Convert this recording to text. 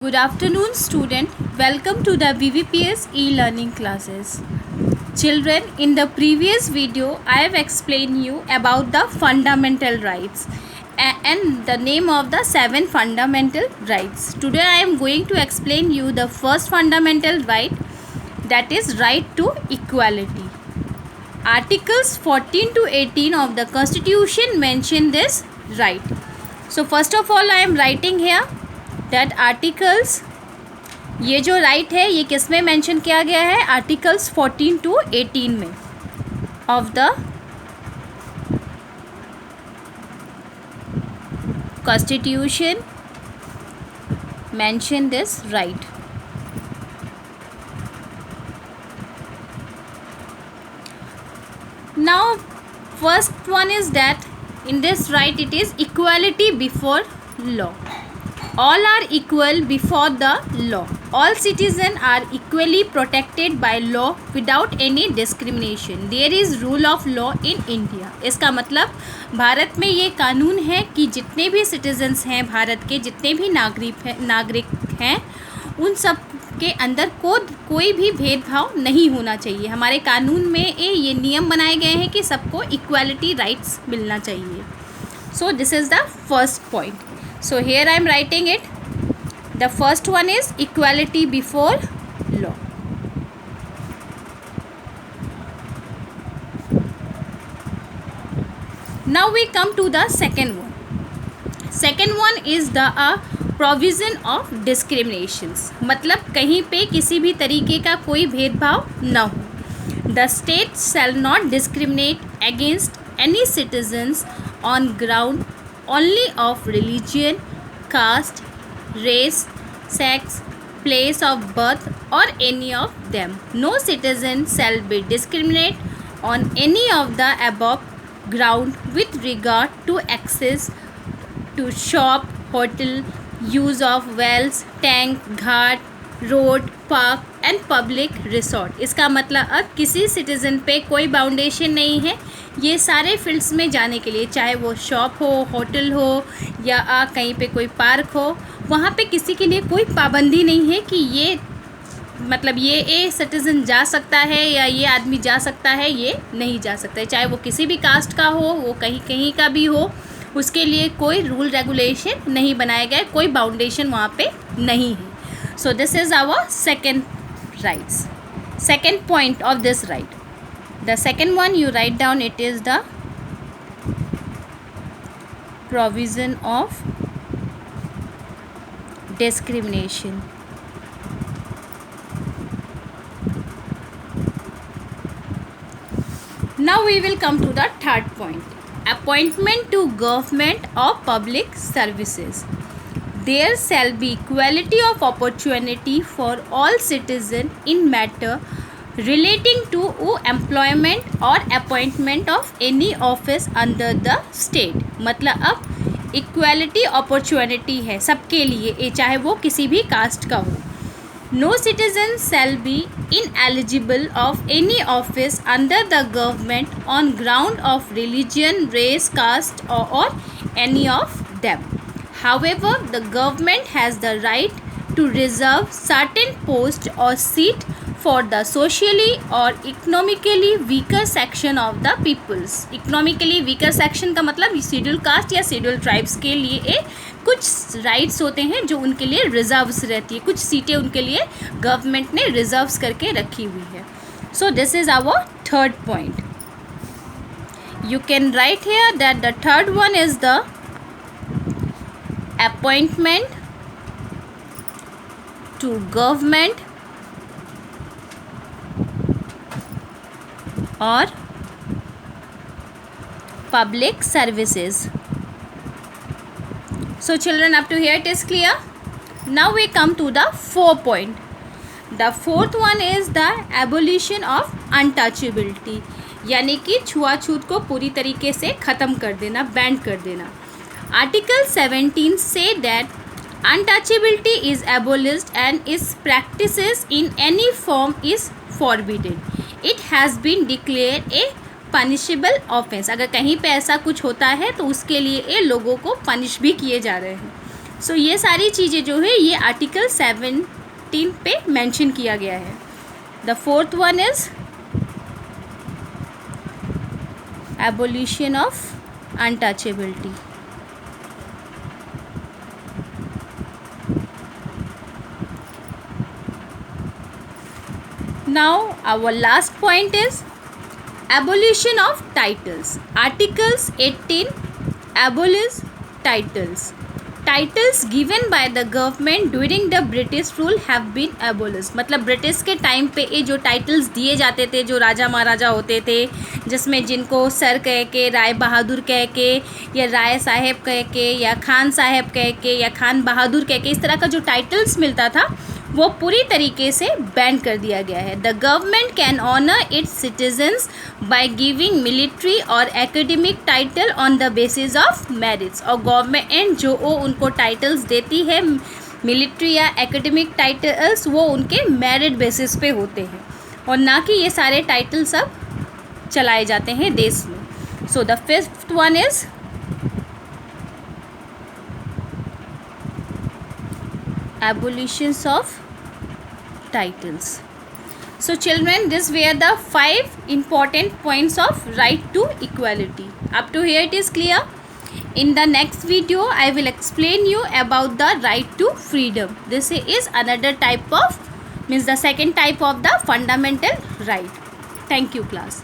Good afternoon, student. Welcome to the VVPS e-learning classes. Children, in the previous video, I have explained you about the fundamental rights and the name of the 7 fundamental rights. Today, I am going to explain you the first fundamental right, that is right to equality. Articles 14 to 18 of the Constitution mention this right. So, first of all, I am writing here that articles, ये जो right है ये किस में mention किया गया है, articles 14 to 18 में of the constitution mention this right. Now first one is that in this right it is equality before law. All are equal before the law. All citizens are equally protected by law without any discrimination. There is rule of law in India. इसका मतलब भारत में ये कानून है कि जितने भी citizens हैं भारत के, जितने भी नागरिक हैं उन सब के अंदर कोई भी भेदभाव नहीं होना चाहिए. हमारे कानून में ये नियम बनाए गए हैं कि सबको इक्वालिटी राइट्स मिलना चाहिए. सो this is the first point. So here I am writing it. The first one is equality before law. Now we come to the second one. Second one is the provision of discriminations. मतलब कहीं पे किसी भी तरीके का कोई भेदभाव न हो. The state shall not discriminate against any citizens on ground only of religion, caste, race, sex, place of birth or any of them. No citizen shall be discriminated on any of the above ground with regard to access to shop, hotel, use of wells, tank, Ghat, road, park and public resort. इसका मतलब अब किसी citizen पे कोई बाउंडेशन नहीं है ये सारे फील्ड्स में जाने के लिए, चाहे वो शॉप हो, होटल हो या कहीं पे कोई पार्क हो, वहाँ पे किसी के लिए कोई पाबंदी नहीं है कि ये मतलब ये सिटीज़न जा सकता है या ये आदमी जा सकता है, ये नहीं जा सकता है. चाहे वो किसी भी कास्ट का हो, वो कहीं का भी हो, उसके लिए कोई रूल रेगुलेशन नहीं बनाया गया, कोई बाउंडेशन वहाँ पे नहीं है. So this is our second rights. Second point of this right. The second one you write down, it is the provision of discrimination. Now we will come to the third point. Appointment to government or public services. There shall be equality of opportunity for all citizens in matter relating to employment or appointment of any office under the state. मतलब अब equality opportunity है सबके लिए, चाहे वो किसी भी cast का हो. No citizen shall be ineligible of any office under the government on ground of religion, race, caste or any of them. However, the government has the right to reserve certain posts or seat for the socially or economically weaker section of the peoples. Economically weaker section का मतलब schedule caste या schedule tribes के लिए कुछ rights होते हैं जो उनके लिए रिजर्व्स रहती है, कुछ सीटें उनके लिए गवर्नमेंट ने रिजर्व्स करके रखी हुई है. So this is our third point. You can write here that the third one is the appointment to government or public services. So children, up to here it is clear. Now we come to the fourth point. The fourth one is the abolition of untouchability, यानी कि छुआछूत को पूरी तरीके से ख़त्म कर देना, बैन कर देना. Article 17 say that untouchability is abolished and its practices in any form is forbidden. It has been declared a punishable offense. अगर कहीं पे ऐसा कुछ होता है तो उसके लिए ये लोगों को पनिश भी किए जा रहे हैं. सो ये सारी चीज़ें जो है ये आर्टिकल 17 पे मेंशन किया गया है. The fourth one is abolition of untouchability. Now our last point is abolition of titles. Articles 18 abolish titles. Titles given by the government during the British rule have been abolished. मतलब British के time पे ये जो titles दिए जाते थे, जो राजा महाराजा होते थे, जिसमें जिनको सर कह के, राय बहादुर कह के, या राय साहेब कह के, या खान साहेब कह के, या खान बहादुर कह के, इस तरह का जो टाइटल्स मिलता था वो पूरी तरीके से बैन कर दिया गया है. The government can honour its citizens by giving military और academic title on the basis of merits. और गवर्नमेंट जो वो उनको टाइटल्स देती है मिलिट्री या एकेडमिक टाइटल्स, वो उनके मेरिट बेसिस पे होते हैं, और ना कि ये सारे टाइटल सब चलाए जाते हैं देश में. So the fifth one is abolitions of titles. So children, these were the 5 important points of right to equality. Up to here it is clear. In the next video I will explain you about the right to freedom. This is another type of, means the second type of the fundamental right. Thank you class.